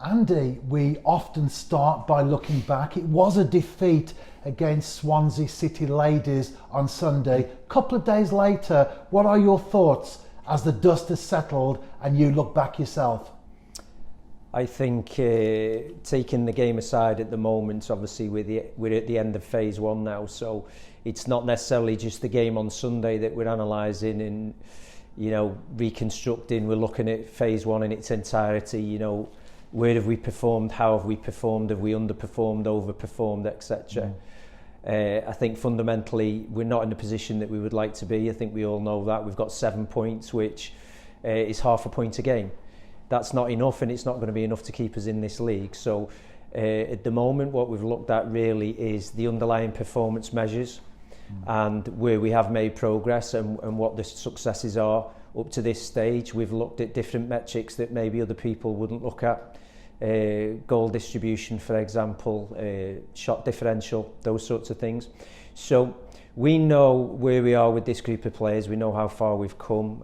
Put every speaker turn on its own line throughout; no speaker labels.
Andy, we often start by looking back. It was a defeat against Swansea City ladies on Sunday. A couple of days later, what are your thoughts as the dust has settled and you look back yourself?
I think taking the game aside at the moment, obviously we're at the end of phase one now, so it's not necessarily just the game on Sunday that we're analysing and, you know, reconstructing. We're looking at phase one in its entirety. You know, where have we performed, how have we performed, have we underperformed, overperformed, etc. I think fundamentally we're not in the position that we would like to be. I think we all know that. We've got 7 points, which is half a point a game. That's not enough, and it's not going to be enough to keep us in this league. So at the moment, what we've looked at really is the underlying performance measures and where we have made progress and what the successes are up to this stage. We've looked at different metrics that maybe other people wouldn't look at. Goal distribution, for example, shot differential, those sorts of things. So we know where we are with this group of players. We know how far we've come.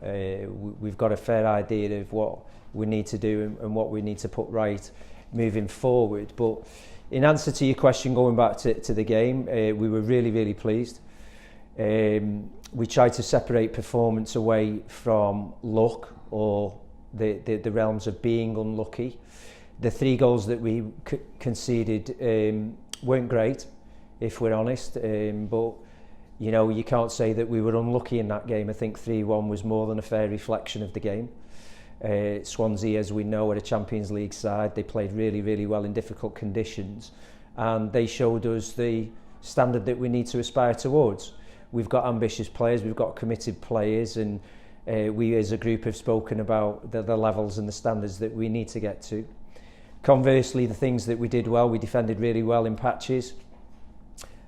We've got a fair idea of what we need to do and what we need to put right moving forward. But in answer to your question, going back to the game, we were really, really pleased. We tried to separate performance away from luck or the realms of being unlucky. The 3 goals that we conceded weren't great, if we're honest, but you know, you can't say that we were unlucky in that game. I think 3-1 was more than a fair reflection of the game. Swansea, as we know, are a Champions League side. They played really, really well in difficult conditions, and they showed us the standard that we need to aspire towards. We've got ambitious players, we've got committed players, and we as a group have spoken about the levels and the standards that we need to get to. Conversely, the things that we did well, we defended really well in patches,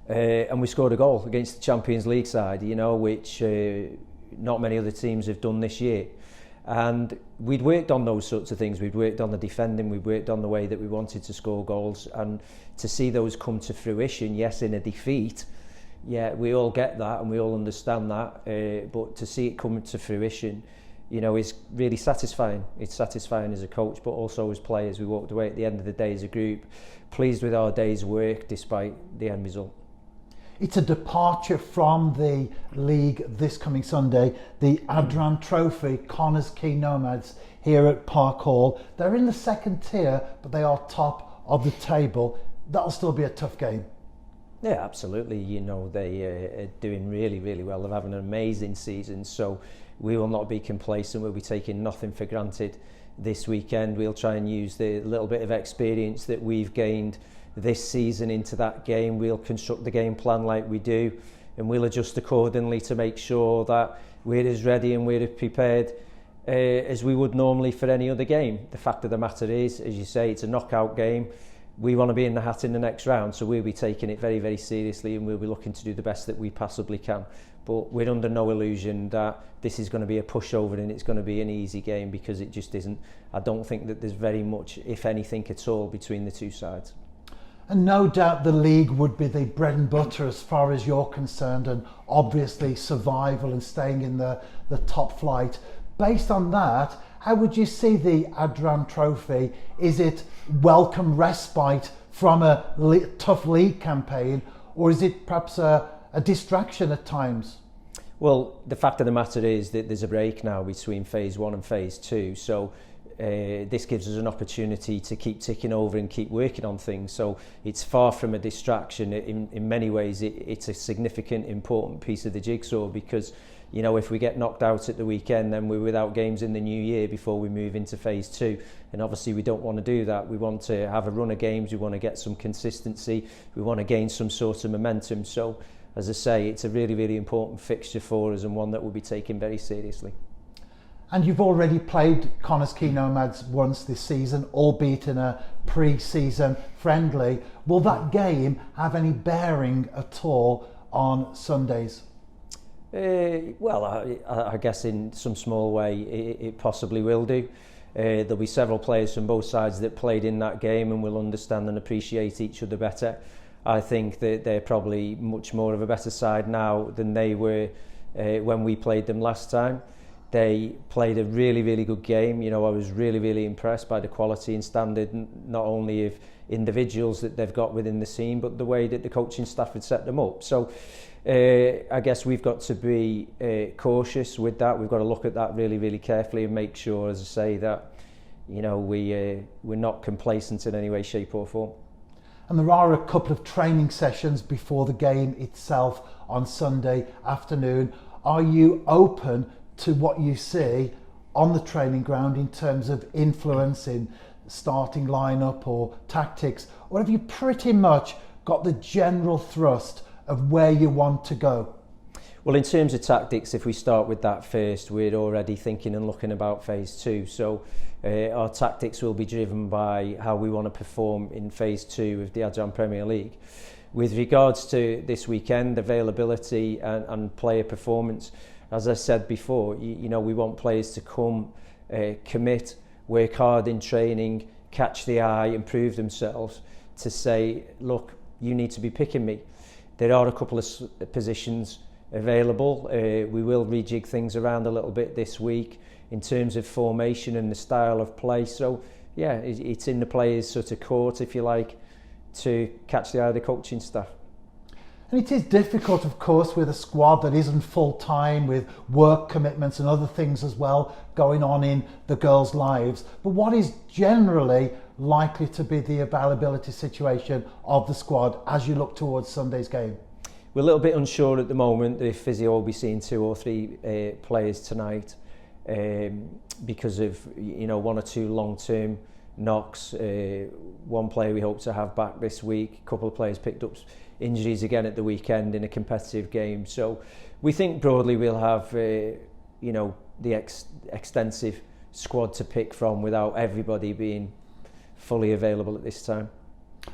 and we scored a goal against the Champions League side, you know, which not many other teams have done this year. And we'd worked on those sorts of things. We'd worked on the defending, we'd worked on the way that we wanted to score goals, and to see those come to fruition, yes, in a defeat, yeah, we all get that and we all understand that, but to see it come to fruition, you know, is really satisfying. It's satisfying as a coach, but also as players. We walked away at the end of the day as a group, pleased with our day's work despite the end result.
It's a departure from the league this coming Sunday, the Adron Trophy, Connah's Quay Nomads here at Park Hall. They're in the second tier, but they are top of the table. That'll still be a tough game.
Yeah, absolutely. You know, they are doing really, really well. They're having an amazing season, so we will not be complacent. We'll be taking nothing for granted this weekend. We'll try and use the little bit of experience that we've gained this season into that game. We'll construct the game plan like we do, and we'll adjust accordingly to make sure that we're as ready and we're as prepared as we would normally for any other game. The fact of the matter is, as you say, it's a knockout game. We want to be in the hat in the next round, so we'll be taking it very, very seriously, and we'll be looking to do the best that we possibly can. But we're under no illusion that this is going to be a pushover and it's going to be an easy game, because it just isn't. I don't think that there's very much, if anything at all, between the two sides.
And no doubt the league would be the bread and butter as far as you're concerned, and obviously survival and staying in the top flight. Based on that, how would you see the Adron Trophy? Is it welcome respite from a tough league campaign, or is it perhaps a distraction at times?
Well, the fact of the matter is that there's a break now between phase 1 and phase 2, so this gives us an opportunity to keep ticking over and keep working on things. So it's far from a distraction. In many ways, it's a significant, important piece of the jigsaw, because, you know, if we get knocked out at the weekend, then we're without games in the new year before we move into phase 2. And obviously we don't want to do that. We want to have a run of games. We want to get some consistency. We want to gain some sort of momentum. So, as I say, it's a really, really important fixture for us, and one that we'll be taking very seriously.
And you've already played Connah's Quay Nomads once this season, albeit in a pre-season friendly. Will that game have any bearing at all on Sundays?
Well, I guess in some small way it possibly will do. There'll be several players from both sides that played in that game and will understand and appreciate each other better. I think that they're probably much more of a better side now than they were when we played them last time. They played a really, really good game. You know, I was really, really impressed by the quality and standard, not only of individuals that they've got within the team, but the way that the coaching staff had set them up. So I guess we've got to be cautious with that. We've got to look at that really, really carefully and make sure, as I say, that, you know, we're not complacent in any way, shape or form.
And there are a couple of training sessions before the game itself on Sunday afternoon. Are you open to what you see on the training ground in terms of influence in starting lineup or tactics, or have you pretty much got the general thrust of where you want to go?
Well, in terms of tactics, if we start with that first, we're already thinking and looking about phase 2. So our tactics will be driven by how we want to perform in phase 2 of the Adron Premier League. With regards to this weekend, availability and player performance, as I said before, you know, we want players to come, commit, work hard in training, catch the eye, improve themselves, to say, look, you need to be picking me. There are a couple of positions available. We will rejig things around a little bit this week in terms of formation and the style of play. So yeah, it's in the players' sort of court, if you like, to catch the eye of the coaching staff.
And it is difficult, of course, with a squad that isn't full-time, with work commitments and other things as well going on in the girls' lives. But what is generally likely to be the availability situation of the squad as you look towards Sunday's game?
We're a little bit unsure at the moment if physio will be seeing 2 or 3 players tonight because of, you know, 1 or 2 long-term knocks. One player we hope to have back this week. A couple of players picked up injuries again at the weekend in a competitive game. So we think broadly we'll have, you know, the extensive squad to pick from without everybody being fully available at this time.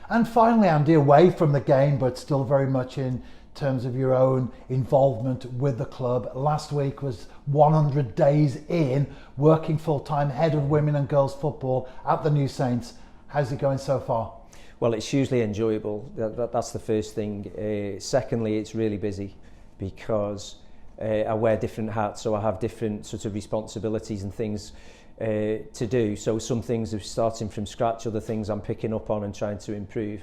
And finally, Andy, away from the game, but still very much in terms of your own involvement with the club. Last week was 100 days in, working full-time, head of women and girls football at the New Saints. How's it going so far?
Well, it's hugely enjoyable. That's the first thing. Secondly, it's really busy because I wear different hats, so I have different sort of responsibilities and things to do. So some things are starting from scratch, other things I'm picking up on and trying to improve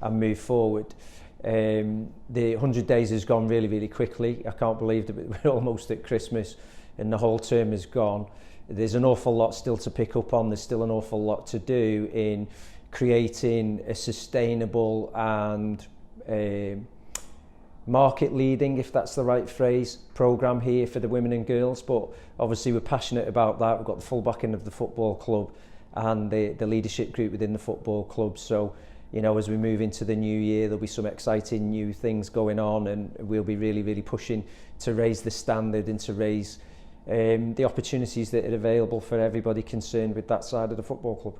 and move forward. The 100 days has gone really, really quickly. I can't believe that we're almost at Christmas and the whole term is gone. There's an awful lot still to pick up on. There's still an awful lot to do in creating a sustainable and market leading, if that's the right phrase, programme here for the women and girls. But obviously we're passionate about that. We've got the full backing of the football club and the leadership group within the football club. So, you know, as we move into the new year, there'll be some exciting new things going on, and we'll be really, really pushing to raise the standard and to raise the opportunities that are available for everybody concerned with that side of the football club.